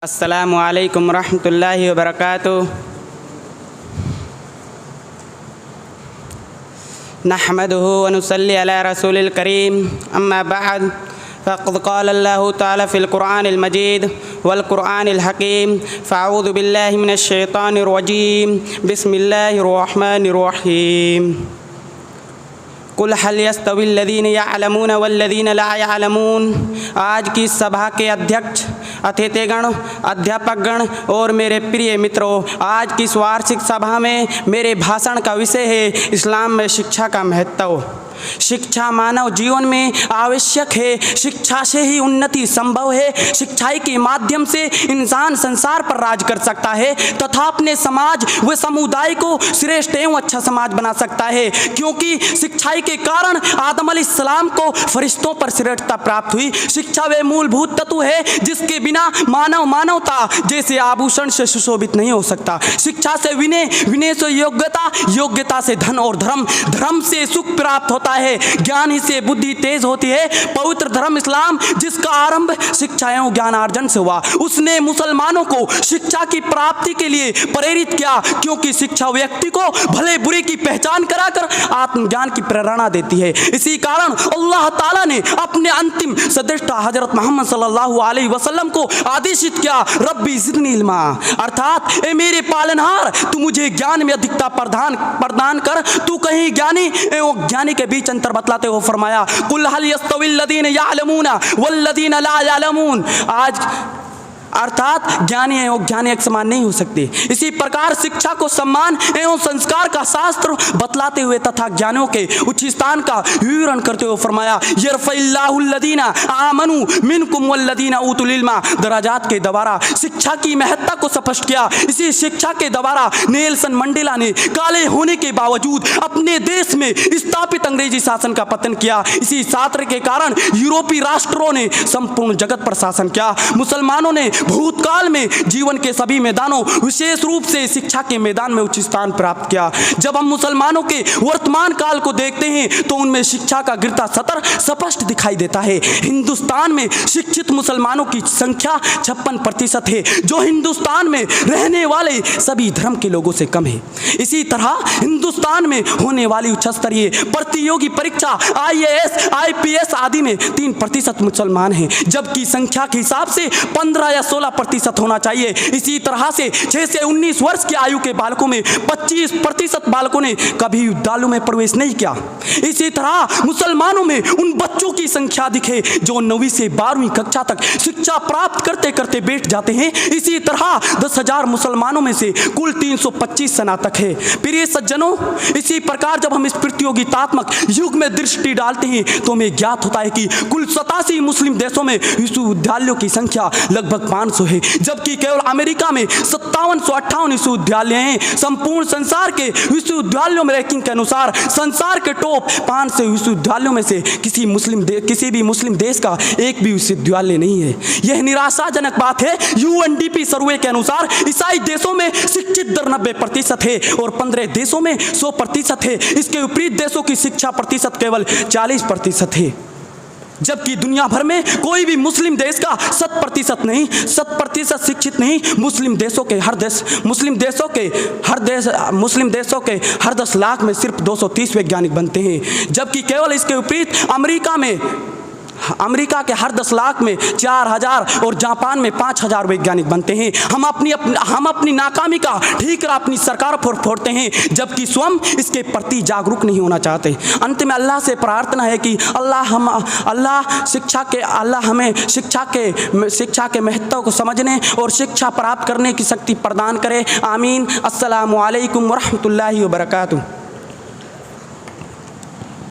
अस्सलामु अलैकुम रहमतुल्लाहि व बरकातुहू। नहमदुहु व नुसल्ली अला रसूलिल करीम, अम्मा बअद, फ़क़द क़ाल अल्लाहु तआला फ़िल क़ुरआनिल मजीद वल क़ुरआनिल हकीम, फ़अऊज़ु बिल्लाहि मिनश शैतानिर रजीम, बिस्मिल्लाहिर रहमानिर रहीम। कुल हल यस्तविल लज़ीना यअलमून वल्लज़ीना ला यअलमून। आज की सभा के अध्यक्ष, अतिथिगण, अध्यापकगण और मेरे प्रिय मित्रों, आज की इस वार्षिक सभा में मेरे भाषण का विषय है इस्लाम में शिक्षा का महत्व। शिक्षा मानव जीवन में आवश्यक है। शिक्षा से ही उन्नति संभव है। शिक्षाई के माध्यम से इंसान संसार पर राज कर सकता है तथा अपने समाज व समुदाय को श्रेष्ठ एवं अच्छा समाज बना सकता है, क्योंकि शिक्षाई के कारण आदम अलैहिस्सलाम को फरिश्तों पर श्रेष्ठता प्राप्त हुई। शिक्षा वे मूलभूत तत्व है जिसके बिना मानवता जैसे आभूषण से सुशोभित नहीं हो सकता। शिक्षा से विनय, विनय से योग्यता, योग्यता से धन और धर्म, धर्म से सुख प्राप्त होता है, ज्ञान ही से बुद्धि तेज होती है। पवित्र धर्म इस्लाम, जिसका आरंभ शिक्षा एवं ज्ञानार्जन से हुआ, उसने मुसलमानों को शिक्षा की प्राप्ति के लिए प्रेरित किया, क्योंकि शिक्षा व्यक्ति को भले बुरे की पहचान कराकर आत्मज्ञान की प्रेरणा देती है। इसी कारण अल्लाह ताला ने अपने अंतिम सदृष्टा हजरत मोहम्मद सल्लल्लाहु अलैहि वसल्लम को आदेशित किया, रब्बी ज़िदनी इल्मा, अर्थात ए मेरे पालनहार, तू मुझे ज्ञान में अधिकता प्रदान कर। तू कहीं ज्ञानी एवं ज्ञानी के बीच अंतर बतलाते हो फरमाया, कुल हल यस्तविल लज़ीना यअलमूना वल्लज़ीना ला यअलमून। आज अर्थात ज्ञानी एवं ज्ञानी एक समान नहीं हो सकते। इसी प्रकार शिक्षा को सम्मान एवं संस्कार का शास्त्र बतलाते हुए तथा ज्ञानियों के उच्च स्थान का विवरण करते हुए फरमाया, यरफ़इल्लाहुल लज़ीना आमनू मिनकुम वल्लज़ीना ऊतुल इल्मा। दराजात के द्वारा शिक्षा की महत्ता को स्पष्ट किया। इसी शिक्षा के द्वारा नेल्सन मंडेला ने काले होने के बावजूद अपने देश में स्थापित अंग्रेजी शासन का पतन किया। इसी छात्र के कारण यूरोपीय राष्ट्रों ने संपूर्ण जगत पर शासन किया। मुसलमानों ने भूतकाल में जीवन के सभी मैदानों, विशेष रूप से शिक्षा के मैदान में उच्च स्थान प्राप्त किया। जब हम मुसलमानों के वर्तमान काल को देखते हैं तो उनमें शिक्षा का गिरता सतर स्पष्ट दिखाई देता है। हिंदुस्तान में शिक्षित मुसलमानों की संख्या 56% है, जो हिंदुस्तान में रहने वाले सभी धर्म के लोगों से कम है। इसी तरह हिंदुस्तान में होने वाली उच्च स्तरीय प्रतियोगी परीक्षा IAS, IPS आदि में 3% मुसलमान हैं, जबकि संख्या के हिसाब से 15 या 16% होना चाहिए। इसी तरह से 6 से 19 वर्ष की आयु के बालकों में 25% बालकों ने कभी विद्यालयों में प्रवेश नहीं किया। इसी तरह मुसलमानों में उन बच्चों की संख्या अधिक है जो 9वीं से 12वीं कक्षा तक शिक्षा प्राप्त करते करते बैठ जाते हैं। इसी तरह 10,000 मुसलमानों में से कुल 325 स्नातक है। प्रिय सज्जनों, इसी प्रकार जब हम इस प्रतियोगितात्मक युग में दृष्टि डालते हैं तो हमें ज्ञात होता है कि कुल 87 मुस्लिम देशों में विश्वविद्यालयों की संख्या लगभग 500 है, जबकि केवल अमेरिका में 5758 विश्वविद्यालय हैं। संपूर्ण संसार के विश्वविद्यालयों में रैंकिंग के अनुसार संसार के टॉप 500 विश्वविद्यालयों में से किसी भी मुस्लिम देश का एक भी विश्वविद्यालय नहीं है। यह निराशाजनक बात है। UNDP सर्वे के अनुसार ईसाई देशों में शिक्षित दर 90% है और 15 देशों में 100% है। इसके विपरीत देशों की शिक्षा प्रतिशत केवल 40% है, जबकि दुनिया भर में कोई भी मुस्लिम देश का 100% शिक्षित नहीं। मुस्लिम देशों के हर 10 लाख में सिर्फ 230 वैज्ञानिक बनते हैं, जबकि केवल इसके विपरीत अमेरिका के हर 10 लाख में 4000 और जापान में 5000 वैज्ञानिक बनते हैं। हम अपनी नाकामी का ठीकरा अपनी सरकार पर फोड़ते हैं, जबकि स्वयं इसके प्रति जागरूक नहीं होना चाहते। अंत में अल्लाह से प्रार्थना है कि अल्लाह हमें शिक्षा के महत्व को समझने और शिक्षा प्राप्त करने की शक्ति प्रदान करे। आमीन। अस्सलामु अलैकुम व रहमतुल्लाहि व बरकातुहू।